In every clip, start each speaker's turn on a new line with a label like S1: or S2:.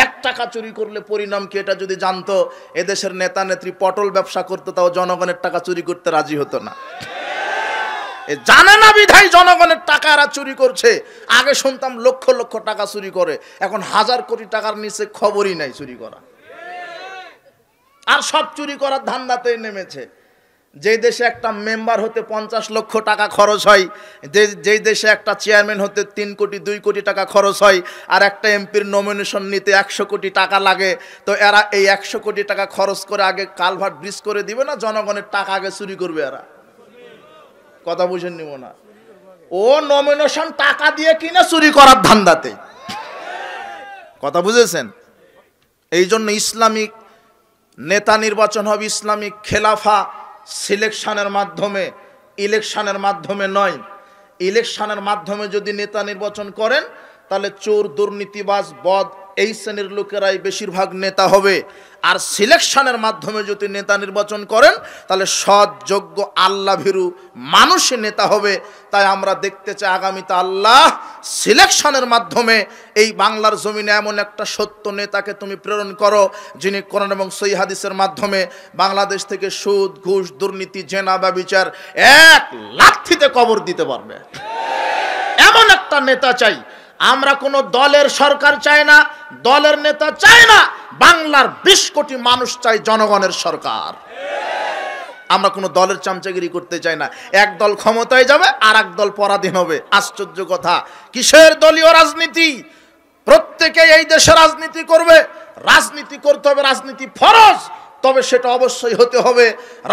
S1: 1 টাকা চুরি করলে পরিণাম কি এটা যদি জানতো, এদেশের নেতা নেত্রী পটল ব্যবসা করতে তাও জনগণের টাকা চুরি করতে রাজি হতো না। জানে না বিধায় জনগণের টাকা এরা চুরি করছে। আগে শুনতাম লক্ষ লক্ষ টাকা চুরি করে, এখন 1000 কোটি টাকার নিচে খবরই নাই চুরি করা। আর সব চুরি করার ধান্দাতে নেমেছে। যেই দেশে একটা মেম্বার হতে 50 লক্ষ টাকা খরচ হয়, যেই দেশে একটা চেয়ারম্যান হতে 3 কোটি 2 কোটি টাকা খরচ হয়, আর একটা এমপির নমিনেশন নিতে 100 কোটি টাকা লাগে, তো এরা এই 100 কোটি টাকা খরচ করে আগে কালভার্ট ব্রিজ করে দিবে না জনগণের টাকা আগে চুরি করবে এরা? কথা বুঝেন নিব না। ও নমিনেশন টাকা দিয়ে কিনা চুরি করার ধান্দাতে। কথা বুঝেছেন? এই জন্য ইসলামিক নেতা নির্বাচন হবে ইসলামিক খেলাফা সিলেকশনের মাধ্যমে, ইলেকশনের মাধ্যমে নয়। ইলেকশনের মাধ্যমে যদি নেতা নির্বাচন করেন তাহলে চোর দুর্নীতিবাজ বদ এই শ্রেণীর লোকেরাই বেশিরভাগ নেতা হবে। আর সিলেকশনের মাধ্যমে যদি নেতা নির্বাচন করেন তাহলে সৎ যোগ্য আল্লাহ ভীরু মানুষই নেতা হবে। তাই আমরা দেখতে চাই আগামীতে আল্লাহ সিলেকশনের মাধ্যমে এই বাংলার জমিনে এমন একটা সত্য নেতাকে তুমি প্রেরণ করো, যিনি কোরআন এবং সহিহ হাদিসের মাধ্যমে বাংলাদেশ থেকে সুদ ঘুষ দুর্নীতি জেনা ব্যভিচার 1 লাথিতে কবর দিতে পারবে। এমন একটা নেতা চাই। আমরা কোনো দলের সরকার চাই না, দলের নেতা চাই না, বাংলার 20 কোটি মানুষ চাই জনগণের সরকার। আমরা কোনো দলের চামচাগিরি করতে চাই না। এক দল ক্ষমতায় যাবে আর এক দল পরাধীন হবে। আশ্চর্য কথা। কিসের দলীয় রাজনীতি? প্রত্যেকে এই দেশে রাজনীতি করবে, রাজনীতি করতে হবে, রাজনীতি ফরজ, তবে সেটা অবশ্যই হতে হবে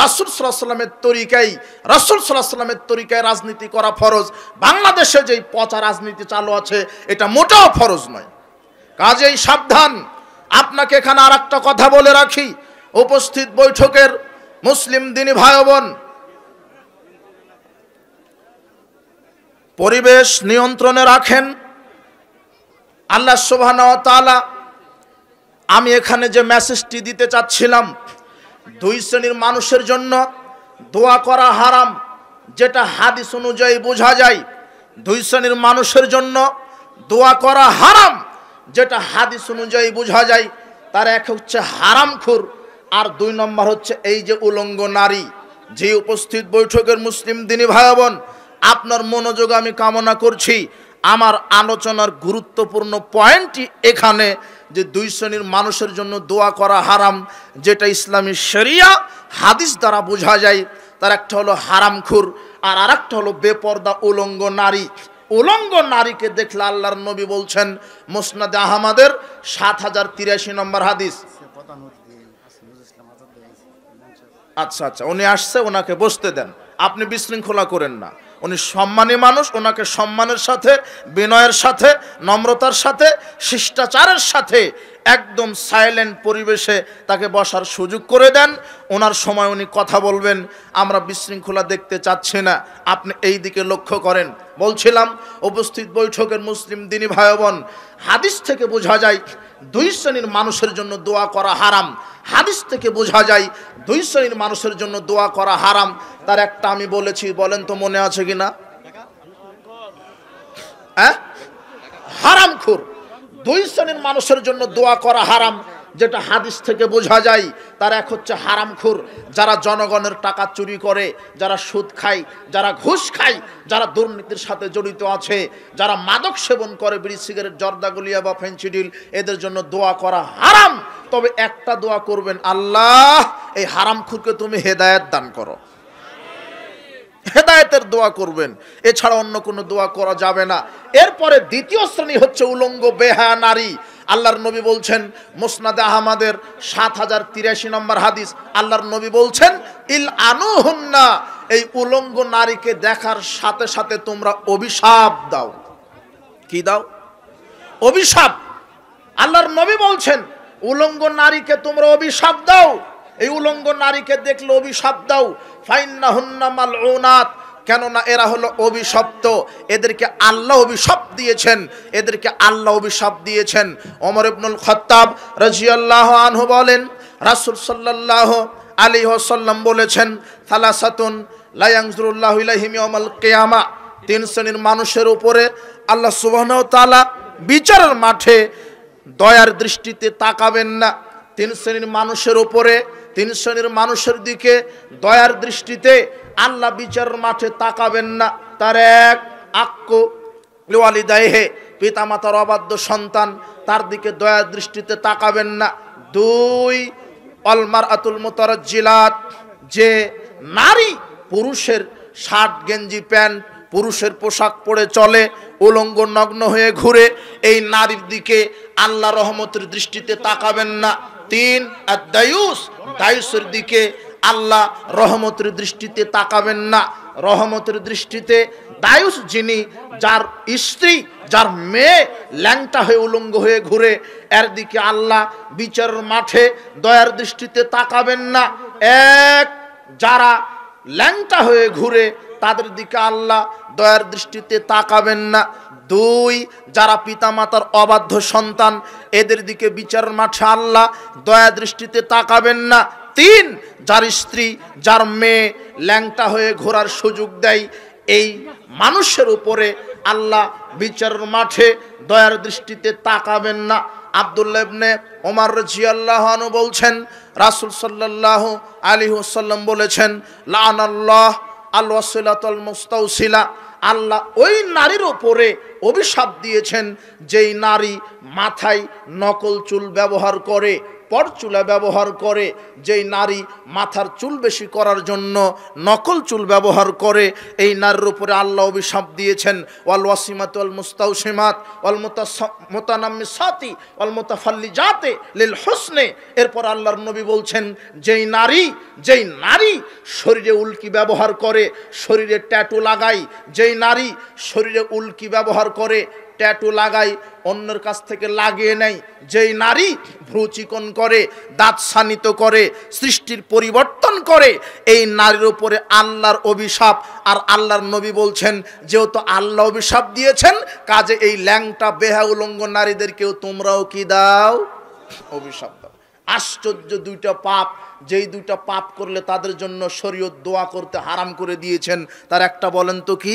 S1: রাসূল সাল্লাল্লাহু আলাইহি ওয়াসাল্লামের তরিকায়। রাসূল সাল্লাল্লাহু আলাইহি ওয়াসাল্লামের তরিকায় রাজনীতি করা ফরজ। বাংলাদেশে যেই পচা রাজনীতি চালু আছে এটা মোটেও ফরজ নয়। কাজেই সাবধান। আপনাকে এখানে আর একটা কথা বলে রাখি, উপস্থিত বৈঠকের মুসলিম দিনী ভাই বোন, পরিবেশ নিয়ন্ত্রণে রাখেন। আল্লাহ সুবহানাহু ওয়া তাআলা, আমি এখানে যে মেসেজটি দিতে চাচ্ছিলাম, 2 শ্রেণীর মানুষের জন্য দোয়া করা হারাম, যেটা হাদিস অনুযায়ী বোঝা যায়। 2 শ্রেণীর মানুষের জন্য দোয়া করা হারাম, যেটা হাদিস অনুযায়ী বোঝা যায়। তার এক হচ্ছে হারামখোর, আর 2 নম্বর হচ্ছে এই যে উলঙ্গ নারী। যে উপস্থিত বৈঠকের মুসলিম দিনী ভাই বোন, আপনার মনোযোগ আমি কামনা করছি। আমার আলোচনার গুরুত্বপূর্ণ পয়েন্টটি এখানে যে 2 শ্রেণীর মানুষের জন্য দোয়া করা হারাম, যেটা ইসলামী শরিয়া হাদিস দ্বারা বোঝা যায়। তার একটা হলো হারামখোর, আর আরেকটা হলো বেপর্দা উলঙ্গ নারী। উলঙ্গ নারীকে দেখলে আল্লাহর নবী বলছেন, মুসনাদে আহমদের 7083 নম্বর হাদিস। আচ্ছা আচ্ছা, উনি আসছে, ওনাকে বসতে দেন, আপনি বিশৃঙ্খলা করেন না। উনি সম্মানী মানুষ, ওনাকে সম্মানের সাথে, বিনয়ের সাথে, নম্রতার সাথে, শিষ্টাচারের সাথে একদম সাইলেন্ট পরিবেশে তাকে বসার সুযোগ করে দেন। ওনার সময় উনি কথা বলবেন। আমরা বিশৃঙ্খলা দেখতে চাচ্ছি না, আপনি এই দিকে লক্ষ্য করেন। বলছিলাম উপস্থিত বৈঠকের মুসলিম দিনী ভাই বোন, হাদিস থেকে বোঝা যায় 2 শ্রেণীর মানুষের জন্য দোয়া করা হারাম। হাদিস থেকে বোঝা যায় 2 শ্রেণীর মানুষের জন্য দোয়া করা হারাম। তার একটা আমি বলেছি, বলেন তো মনে আছে কিনা? হারামখোর। 2 শ্রেণীর মানুষের জন্য দোয়া করা হারাম, যেটা হাদিস থেকে বোঝা যায়। তার এক হচ্ছে হারামখোর, যারা জনগণের টাকা চুরি করে, যারা সুদ খায়, যারা ঘুষ খায়, যারা দুর্নীতির সাথে জড়িত আছে, যারা মাদক সেবন করে, বিড়ি সিগারেট জর্দা গুলিয়া বা ফেন্সিডিল, এদের জন্য দোয়া করা হারাম। তবে একটা দোয়া করবেন, আল্লাহ এই হারামখোরকে তুমি হেদায়েত দান করো। হেদায়েতের দোয়া করবেন, এছাড়া অন্য কোনো দোয়া করা যাবে না। এরপরে 2য় শ্রেণী হচ্ছে উলঙ্গ বেহায়া নারী। আল্লাহর নবী বলছেন, মুসনাদে আহমদের 7083 নম্বর হাদিস, আল্লাহর নবী বলছেন, ইল আনুহুন্না, এই উলঙ্গ নারীকে দেখার সাথে সাথে তোমরা অভিশাপ দাও। কি দাও? অভিশাপ। আল্লাহর নবী বলছেন, উলঙ্গ নারীকে তোমরা অভিশাপ দাও। এই উলঙ্গ নারীকে দেখলে অভিশাপ দাও। ফাইন্নাহুন্না মালউনাত, কেননা এরা হলো অভিশপ্ত। এদেরকে আল্লাহ অভিশাপ দিয়েছেন, এদেরকে আল্লাহ অভিশাপ দিয়েছেন। ওমর ইবনুল খাত্তাব রাদিয়াল্লাহু আনহু বলেন, রাসূল সাল্লাল্লাহু আলাইহি ওয়াসাল্লাম বলেছেন, সালাসাতুন লা ইয়ানজুরুল্লাহু ইলাইহিম ইয়াউমাল কিয়ামা, 3 শ্রেণীর মানুষের উপরে আল্লাহ সুবহানাহু ওয়া তাআলা বিচারের মাঠে দয়ার দৃষ্টিতে তাকাবেন না। 3 শ্রেণীর মানুষের উপরে, 3 শ্রেণীর মানুষের দিকে দয়ার দৃষ্টিতে আল্লাহ বিচারের মাঠে তাকাবেন না। তার এক, আক্কু লিওয়ালিদাইহে, পিতামাতার অবাধ্য সন্তান, তার দিকে দয়ার দৃষ্টিতে তাকাবেন না। 2, অলমারআতুল মুতারাজ্জিলাত, যে নারী পুরুষের শার্ট গেঞ্জি প্যান্ট, পুরুষের পোশাক পরে চলে, উলঙ্গ নগ্ন হয়ে ঘুরে, এই নারীর দিকে আল্লাহ রহমতের দৃষ্টিতে তাকাবেন না। 3, আদ-দায়ুস, দায়ুসের দিকে আল্লাহ রহমতের দৃষ্টিতে তাকাবেন না। রহমতের দৃষ্টিতে দায়ুস যিনি, যার স্ত্রী, যার মেয়ে ল্যাংটা হয়ে উলঙ্গ হয়ে ঘুরে, এর দিকে আল্লাহ বিচারের মাঠে দয়ার দৃষ্টিতে তাকাবেন না। 1, যারা ল্যাংটা হয়ে ঘুরে তাদের দিকে আল্লাহ দয়ার দৃষ্টিতে তাকাবেন না। 2, যারা পিতামাতার অবাধ্য সন্তান, এদের দিকে বিচারের মাঠে আল্লাহ দয়া দৃষ্টিতে তাকাবেন না। 3, যার স্ত্রী, যার মেয়ে ল্যাংটা হয়ে ঘোরার সুযোগ দেয়, এই মানুষের উপরে আল্লাহ বিচারের মাঠে দয়ার দৃষ্টিতে তাকাবেন না। আব্দুল্লাহ ইবনে ওমর রাদিয়াল্লাহু আনহু বলছেন, রাসূল সাল্লাল্লাহু আলাইহি ওয়াসাল্লাম বলেছেন, লাআনাল্লাহ আল ওয়াসিলাতুল মুস্তাওসিলা, আল্লাহ ওই নারীর উপরে অভিশাপ দিয়েছেন যেই নারী মাথায় নকল চুল ব্যবহার করে, পরচুলা ব্যবহার করে, যেই নারী মাথার চুল বেশি করার জন্য নকল চুল ব্যবহার করে, এই নারীর উপরে আল্লাহ অভিশাপ দিয়েছেন। ওয়াল ওয়াসিমাত ওয়াল মুস্তাওসিমাত ওয়াল মুতানাম্মিসাতি ওয়াল মুতাফাল্লিজাতে লিল হুসনে। এরপর আল্লাহর নবী বলছেন, যেই নারী শরীরে উল্কি ব্যবহার করে, শরীরে ট্যাটু লাগায়, যেই নারী শরীরে উল্কি ব্যবহার করে, ট্যাটু লাগাই, অন্যের কাছ থেকে লাগিয়ে নেয়, যেই নারী ভ্রু চিকন করে, দাঁত শানিত করে, সৃষ্টির পরিবর্তন করে, এই নারীর উপরে আল্লাহর অভিশাপ। আর আল্লাহর নবী বলছেন, যেহেতু আল্লাহ অভিশাপ দিয়েছেন, কাজে এই ল্যাংটা বেহা উলঙ্গ নারীদেরকেও তোমরাও কি দাও? অভিশাপ দাও। আশ্চর্য 2টা পাপ, যেই 2টা পাপ করলে তাদের জন্য শরীয়ত দোয়া করতে হারাম করে দিয়েছেন। তার একটা বলেন তো কি?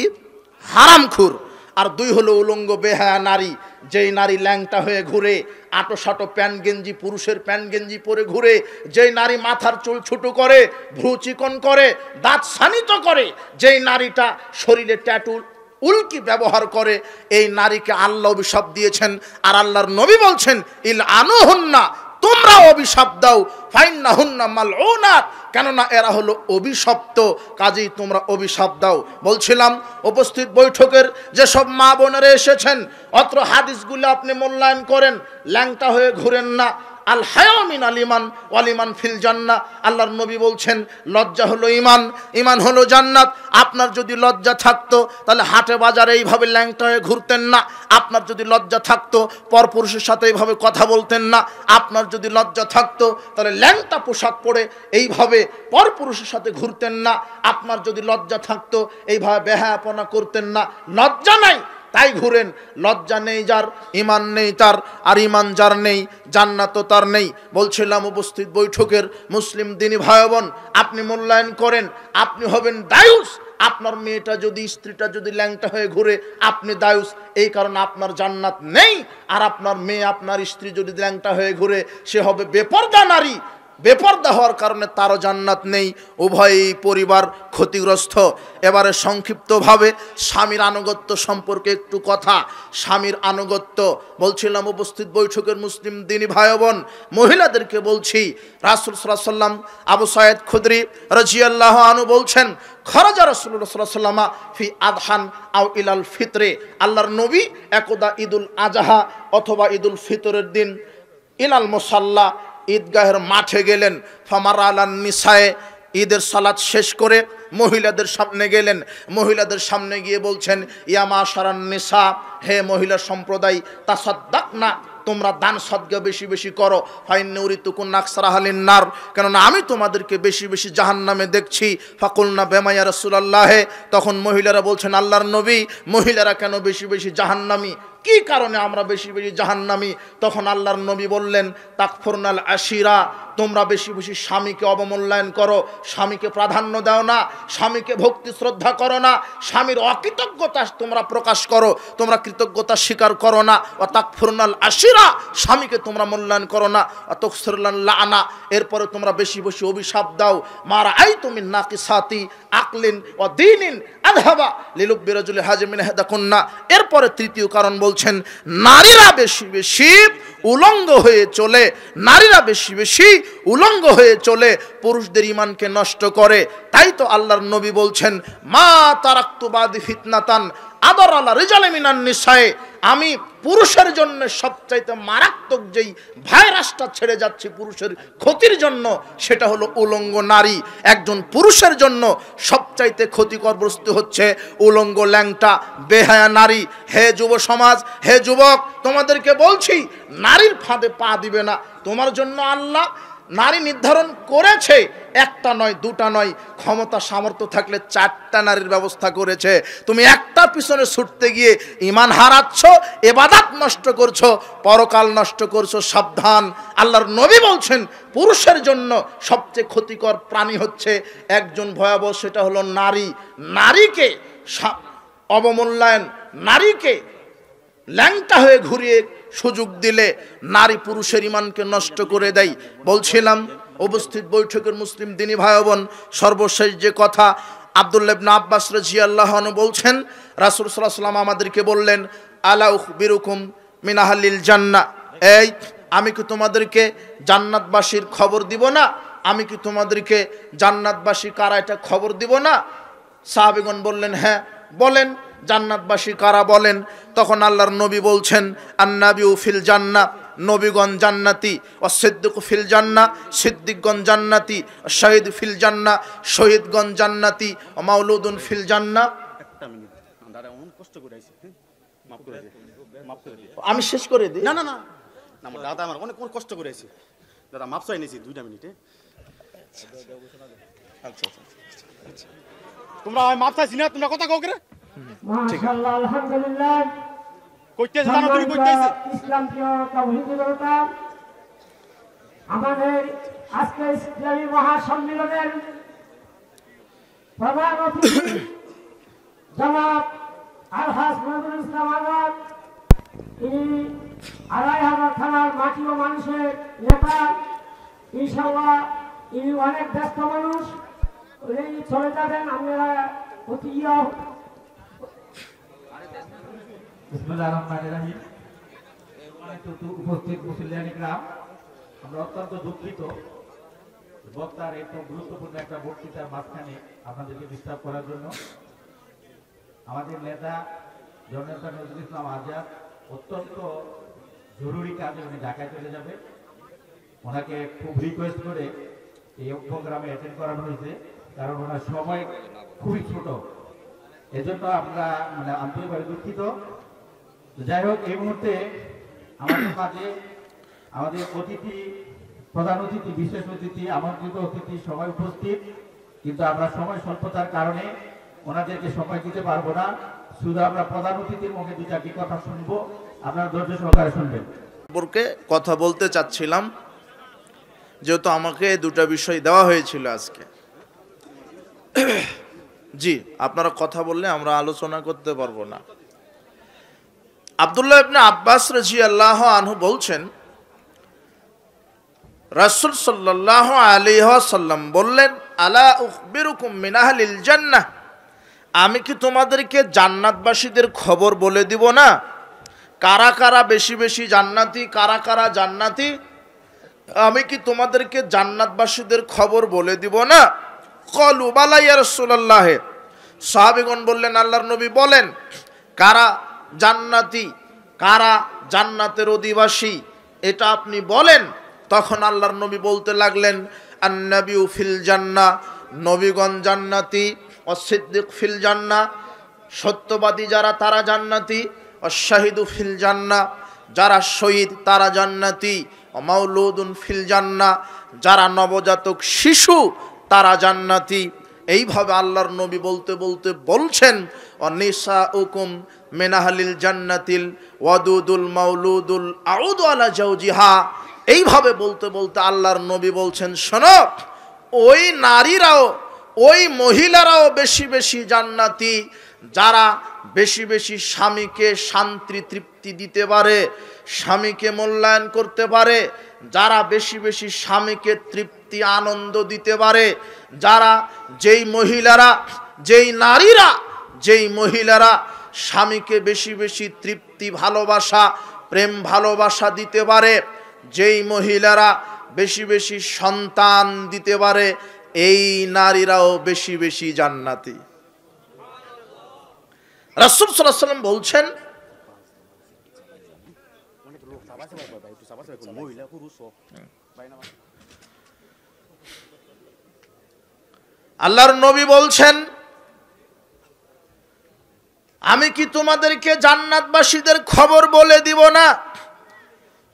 S1: হারামখোর। আর 2 হলো উলঙ্গ বেহায়া নারী, যেই নারী ল্যাংটা হয়ে ঘুরে, আটো সাটো প্যান্ট গেঞ্জি, পুরুষের প্যান্ট গেঞ্জি পরে ঘুরে, যেই নারী মাথার চুল ছোট করে, ভ্রু চিকন করে, দাঁত শানিত করে, যেই নারীটা শরীরে ট্যাটু উল্কি ব্যবহার করে, এই নারীকে আল্লাহ অভিশাপ দিয়েছেন। আর আল্লাহর নবী বলছেন, ইল আনুহুন্না, তোমরা অভিশাপ দাও, ফাইন্নাহুন্না মালউনাত, কেননা এরা হলো অভিশপ্ত, কাজেই তোমরা অভিশাপ দাও। বলছিলাম, উপস্থিত বৈঠকের যেসব মা বোনেরা এসেছেন, অত্র হাদিসগুলো আপনি মূল্যায়ন করেন। ল্যাংটা হয়ে ঘুরেন না। আল হায়া মিনাল ঈমান ওয়াল ঈমান ফিল জান্নাহ, আল্লাহর নবী বলছেন, লজ্জা হলো ঈমান, ঈমান হলো জান্নাত। আপনার যদি লজ্জা থাকতো তাহলে হাটে বাজারে এইভাবে ল্যাংটা হয়ে ঘুরতেন না। আপনার যদি লজ্জা থাকতো পরপুরুষের সাথে এইভাবে কথা বলতেন না। আপনার যদি লজ্জা থাকতো তাহলে ল্যাংটা পোশাক পরে এইভাবে পরপুরুষের সাথে ঘুরতেন না। আপনার যদি লজ্জা থাকতো এইভাবে বেহায়াপনা করতেন না। লজ্জা নাই তাই ঘুরেন। লজ্জা নেই যার, ঈমান নেই তার, আর ঈমান যার নেই, জান্নাতও তার নেই। বলছিলাম, উপস্থিত বৈঠকের মুসলিম দিনী ভাই বোন, আপনি মূল্যায়ন করেন, আপনি হবেন দায়ুস। আপনার মেয়েটা যদি, স্ত্রীটা যদি ল্যাংটা হয়ে ঘুরে, আপনি দায়ুস, এই কারণে আপনার জান্নাত নেই। আর আপনার মেয়ে, আপনার স্ত্রী যদি ল্যাংটা হয়ে ঘুরে, সে হবে বেপরদা নারী, বেপরদা হওয়ার কারণে তারও জান্নাত নেই। উভয়ই পরিবার ক্ষতিগ্রস্ত। এবারে সংক্ষিপ্তভাবে স্বামীর আনুগত্য সম্পর্কে একটু কথা। স্বামীর আনুগত্য, বলছিলাম, উপস্থিত বৈঠকের মুসলিম দিনী ভাই বোন, মহিলাদেরকে বলছি, রাসূল সাল্লাল্লাহু আলাইহি ওয়াসাল্লাম, আবু সাঈদ খুদরি রাদিয়াল্লাহু আনহু বলছেন, খরাজা রাসূলুল্লাহ সাল্লাল্লাহু আলাইহি ওয়াসাল্লাম ফি আদহান আও ইলাল ফিতরে, আল্লাহর নবী একদা ঈদুল আজহা অথবা ঈদুল ফিতরের দিন ইলাল মুসাল্লা, ঈদগাহের মাঠে গেলেন। ফামার আলান নিসায়ে, ঈদের সালাত শেষ করে মহিলাদের সামনে গেলেন। মহিলাদের সামনে গিয়ে বলছেন, ইয়া মাশারান নিসা, হে মহিলা সম্প্রদায়, তাসাদ্দাকনা, তোমরা দান সদকা বেশি বেশি করো। ফাইন্নী উরিতুকুন আকসারা আহলিন নার, কেননা আমি তোমাদেরকে বেশি বেশি জাহান্নামে দেখছি। ফাকুলনা বিমা ইয়া রাসূলুল্লাহ, তখন মহিলারা বলছেন, আল্লাহর নবী, মহিলারা কেন বেশি বেশি জাহান্নামী? কি কারণে আমরা বেশি বেশি জাহান্নামী? তখন আল্লাহর নবী বললেন, তাকফুরনাল আশিরা, তোমরা বেশি বেশি স্বামীকে অবমূল্যায়ন করো, স্বামীকে প্রাধান্য দাও না, স্বামীকে ভক্তি শ্রদ্ধা করো না, স্বামীর অকৃতজ্ঞতা তোমরা প্রকাশ করো, তোমরা কৃতজ্ঞতা স্বীকার করো না। ও তাকফুরনাল আশিরা, স্বামীকে তোমরা মূল্যায়ন করো না। ও তাকসুরুল লানা, এরপরে তোমরা বেশি বেশি অভিশাপ দাও। মারা আই তুমি নাকিসাতি আকলিন ও দ্বীনিন আযহাবা লিলুব্বি রাজুলি হাজমিন হাদাকুন্না। এরপরে তৃতীয় কারণ বলছেন, নারীরা বেশি বেশি উলঙ্গ হয়ে চলে, নারীরা বেশি বেশি উলঙ্গ হয়ে চলে, পুরুষদের ঈমানকে নষ্ট করে। তাই তো আল্লাহর নবী বলছেন, মা তারাকতু বাদি ফিতনাতান আদর আলা রিজালি মিনান নিসায়ে, আমি পুরুষের জন্য সবচাইতে মারাত্মক যেই ভাইরাসটা ছেড়ে যাচ্ছি পুরুষের ক্ষতির জন্য, সেটা হলো উলঙ্গ নারী। একজন পুরুষের জন্য সবচাইতে ক্ষতিকর বস্তু হচ্ছে উলঙ্গ ল্যাংটা বেহায়া নারী। হে যুব সমাজ, হে যুবক, তোমাদেরকে বলছি, নারীর ফাঁদে পা দিবে না। তোমার জন্য আল্লাহ নারী নির্ধারণ করেছে, একটা নয়, দুটা নয়, ক্ষমতা সামর্থ্য থাকলে 4টা নারীর ব্যবস্থা করেছে। তুমি একটার পিছনে ছুটতে গিয়ে ঈমান হারাচ্ছ, ইবাদত নষ্ট করছো, পরকাল নষ্ট করছো। সাবধান। আল্লাহর নবী বলছেন, পুরুষের জন্য সবচেয়ে ক্ষতিকর প্রাণী হচ্ছে একজন ভয়াবহ, সেটা হলো নারী। নারীকে অবমূল্যায়ন, নারীকে ল্যাংটা হয়ে ঘুরিয়ে সুযোগ দিলে নারী পুরুষের ঈমানকে নষ্ট করে দেয়। বলছিলাম, উপস্থিত বৈঠকের মুসলিম দিনী ভাই বোন, সর্বশেষ যে কথা, আব্দুল্লাহ ইবনে আব্বাস রাদিয়াল্লাহু আনহু বলছেন, রাসূল সাল্লাল্লাহু আলাইহি ওয়াসাল্লাম আমাদেরকে বললেন, আলা উখবিরুকুম মিন আহলিল জান্নাহ, এই আমি কি তোমাদেরকে জান্নাতবাসীর খবর দিব না? আমি কি তোমাদেরকে জান্নাতবাসী কারা এটা খবর দিব না? সাহাবীগণ বললেন, হ্যাঁ বলেন, জান্নাতবাসী কারা বলেন। তখন আল্লাহর নবী বলছেন, আন্নাবিউ ফিল জান্নাহ, নবীগণ জান্নাতি, ও সিদ্দিকু ফিল জান্নাহ, সিদ্দিকগণ জান্নাতি, ও শহীদ ফিল জান্নাহ, শহীদগণ জান্নাতি, ও মাউলুদুন ফিল জান্নাহ। একটা মিনিট দাদা, অনেক কষ্ট করে আইছি, মাফ করে দিন, মাফ করে দিন, আমি শেষ করে দিই। না না না, আমার দাদা আমার অনেক কষ্ট করে আইছি দাদা, মাফ চাই নিয়েছি 2টা মিনিটে। আচ্ছা আচ্ছা, তোমরা মাফ চাইছি না, তোমরা কথা কও করে।
S2: মাশাআল্লাহ, আলহামদুলিল্লাহ।
S1: কইতেছ জানো তুমি কইতেছ
S2: ইসলাম প্রিয় তাওহীদি জনতা, আমাদের আজকে ইসলামী মহাসম্মেলনের প্রধান অতিথি জনাব আলহাজ নজরুল ইসলাম আজাদ, তিনি 2,500 থানার মাটি ও মানুষের নেতা। ইনশাআল্লাহ ইনি অনেক ব্যস্ত মানুষ, চলে যাবেন। আমরা অতি
S3: উপস্থিত মুসলিয়ানি গ্রাম, আমরা অত্যন্ত দুঃখিত বক্তার একটু গুরুত্বপূর্ণ একটা বক্তৃতার মাঝখানে আপনাদেরকে ডিস্টার্ব করার জন্য। আমাদের নেতা জননেতা নজরুল ইসলাম আজাদ অত্যন্ত জরুরি কাজে উনি ঢাকায় চলে যাবে। ওনাকে খুব রিকোয়েস্ট করে এই প্রোগ্রামে অ্যাটেন্ড করানো হয়েছে, কারণ ওনার সময় খুবই ছোট, এজন্য আমরা আন্তরিকভাবে দুঃখিত। যাই হোক, এই মুহূর্তে আমাদের মাঝে আমাদের অতিথি, প্রধান অতিথি, বিশেষ অতিথি, আমন্ত্রিত অতিথি সবাই উপস্থিত, কিন্তু আমরা সময় স্বল্পতার কারণে ওনাদেরকে সময় দিতে পারবো না। শুধু আমরা প্রধান অতিথির মুখে 2টি কথা শুনবো, আপনারা ধৈর্য সহকারে শুনবেন।
S1: সম্পর্কে কথা বলতে চাচ্ছিলাম, যেহেতু আমাকে 2টা বিষয় দেওয়া হয়েছিল আজকে। জি, আপনারা কথা বললে আমরা আলোচনা করতে পারবো না। আব্দুল্লাহ ইবনে আব্বাস রাদিয়াল্লাহু আনহু বলছেন, রাসূল সাল্লাল্লাহু আলাইহি ওয়াসাল্লাম বললেন, আলা উখবিরুকুম মিন আহলিল জান্নাহ, আমি কি তোমাদেরকে জান্নাতবাসীদের খবর বলে দিব না? কারা কারা বেশি বেশি জান্নাতি, কারা কারা জান্নাতি, আমি কি তোমাদেরকে জান্নাতবাসীদের খবর বলে দিব না? ক্বালু বালা ইয়া রাসূলুল্লাহ, সাহাবীগণ বললেন, আল্লাহর নবী বলেন, কারা জান্নাতি, কারা জান্নাতের অধিবাসী, এটা আপনি বলেন। তখন আল্লাহর নবী বলতে লাগলেন, আন্নাবিউ ফিল জান্নাহ, নবীগণ জান্নাতি, ও সিদ্দিক ফিল জান্নাহ, সত্যবাদী যারা তারা জান্নাতি, ও শাহিদু ফিল জান্নাহ, যারা শহীদ তারা জান্নাতি, ও মাউলুদুন ফিল জান্নাহ, যারা নবজাতক শিশু তারা জান্নাতি। এইভাবে আল্লাহর নবী বলতে বলতে বলছেন, ও নিসাউকুম মিন আহলিল জান্নাতিল ওয়াদুদুল মাউলুদুল আউদু আলা জাওজিহা। এইভাবে বলতে বলতে আল্লাহর নবী বলছেন, শোনো, ওই নারীরাও, ওই মহিলারাও বেশি বেশি জান্নাতি, যারা বেশি বেশি স্বামীকে শান্তি তৃপ্তি দিতে পারে, স্বামীকে মূল্যায়ন করতে পারে, যারা বেশি বেশি স্বামীকে তৃপ্তি আনন্দ দিতে পারে, যারা যেই মহিলারা, যেই নারীরা, যেই মহিলারা স্বামীকে বেশি বেশি তৃপ্তি, ভালোবাসা, প্রেম ভালোবাসা দিতে পারে, যেই মহিলারা বেশি বেশি সন্তান দিতে পারে, এই নারীরাও বেশি বেশি জান্নাতি। রাসূল সাল্লাল্লাহু আলাইহি ওয়াসাল্লাম বলছেন, আল্লাহর নবী বলছেন, আমি কি তোমাদেরকে জান্নাতবাসীদের খবর বলে দিব না?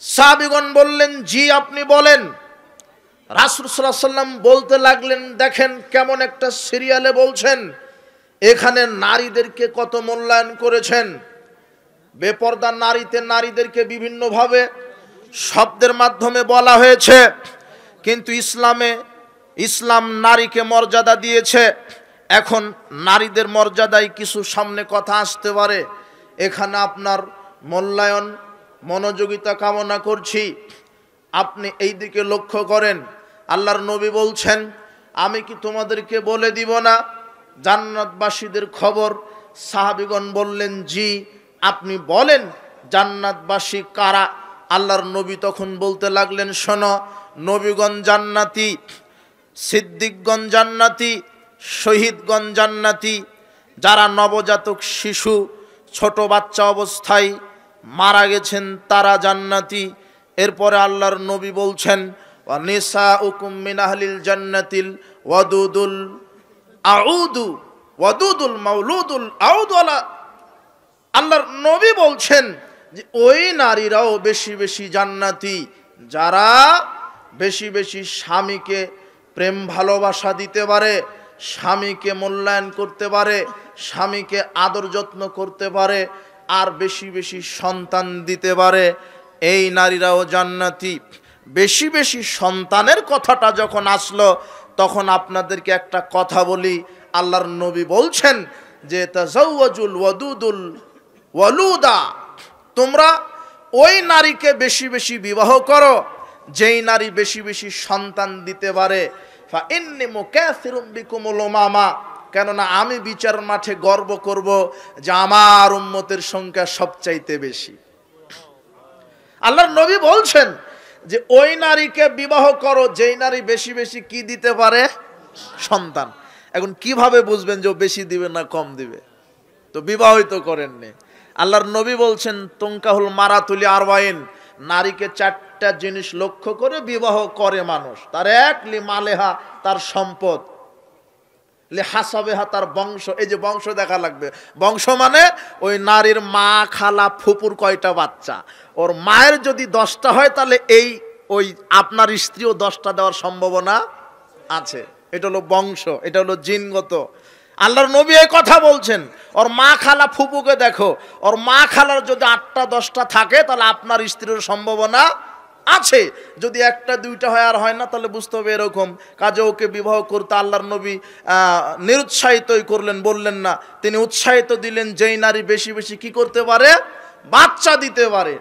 S1: সাহাবীগণ বললেন, জি আপনি বলেন। রাসূল সাল্লাল্লাহু আলাইহি ওয়াসাল্লাম বলতে লাগলেন, দেখেন কেমন একটা সিরিয়ালে বলছেন, এখানে নারীদেরকে কত মূল্যায়ন করেছেন। বেপরদা নারীদেরকে বিভিন্নভাবে শব্দের মাধ্যমে বলা হয়েছে, কিন্তু ইসলাম নারীকে মর্যাদা দিয়েছে। এখন নারীদের মর্যাদায় কিছু সামনে কথা আসতে পারে, এখানে আপনার মূল্যায়ন, মনোযোগিতা কামনা করছি। আপনি এই দিকে লক্ষ্য করেন। আল্লাহর নবী বলছেন, আমি কি তোমাদেরকে বলে দিব না জান্নাতবাসীদের খবর? সাহাবীগণ বললেন, জি আপনি বলেন, জান্নাতবাসী কারা? আল্লাহর নবী তখন বলতে লাগলেন, শোনো, নবীগণ জান্নাতি, সিদ্দিকগণ জান্নাতি, শহীদগণ জান্নাতি, যারা নবজাতক শিশু, ছোট বাচ্চা অবস্থায় মারা গেছেন তারা জান্নাতি। এরপরে আল্লাহর নবী বলছেন, ওয়া নিসাউকুম মিন আহলিল জান্নাতিল ওয়াদুদুল আউদু ওয়াদুদুল মাউলুদুল আউদু আলা। আল্লাহর নবী বলছেন যে ওই নারীরাও বেশি বেশি জান্নাতি, যারা বেশি বেশি স্বামীকে প্রেম ভালোবাসা দিতে পারে, স্বামীকে মূল্যায়ন করতে পারে, স্বামীকে আদর যত্ন করতে পারে, আর বেশি বেশি সন্তান দিতে পারে, এই নারীরাও জান্নাতি। বেশি বেশি সন্তানের কথাটা যখন আসলো, তখন আপনাদেরকে একটা কথা বলি। আল্লাহর নবী বলছেন যে তাজাওয়াজুল ওয়াদুদুল ওয়ালুদা, তোমরা ওই নারীকে বেশি বেশি বিবাহ করো যেই নারী বেশি বেশি সন্তান দিতে পারে। ফা ইন্নী মুকাসিরুম বিকুমুল উমামা, কেননা আমি বিচার মাঠে গর্ব করব যে আমার উম্মতের সংখ্যা সবচাইতে বেশি। আল্লাহর নবী বলছেন যে ওই নারীকে বিবাহ করো যেই নারী বেশি বেশি কি দিতে পারে? সন্তান। এখন কিভাবে বুঝবেন যে ও বেশি দিবে না কম দিবে? তো বিবাহই তো করেননি। আল্লাহর নবী বলছেন, তুনকাহুল মারাতুলি আরবাইন, নারীকে চারটা জিনিস লক্ষ্য করে বিবাহ করে মানুষ। তার এক, লি মালেহা, তার সম্পদ, লি হাসাবেহা, তার বংশ। এই যে বংশ দেখা লাগবে, বংশ মানে ওই নারীর মা, খালা, ফুপুর কয়টা বাচ্চা। ওর মায়ের যদি 10টা হয় তাহলে ওই আপনার স্ত্রীও 10টা দেওয়ার সম্ভাবনা আছে। এটা হলো বংশ, এটা হলো জিনগত। আল্লাহর নবী এই কথা বলছেন। ওর মা, খালা, ফুপুকে দেখো, ওর মা খালার যদি 8টা 10টা থাকে তাহলে আপনার স্ত্রীর সম্ভাবনা আছে। যদি 1টা 2টা হয় আর হয় না, তাহলে বুঝতে হবে এরকম। কাজে ওকে বিবাহ করতে আল্লাহর নবী নিরুৎসাহিতই করলেন, বললেন না। তিনি উৎসাহিত দিলেন যেই নারী বেশি বেশি কি করতে পারে? বাচ্চা দিতে পারে।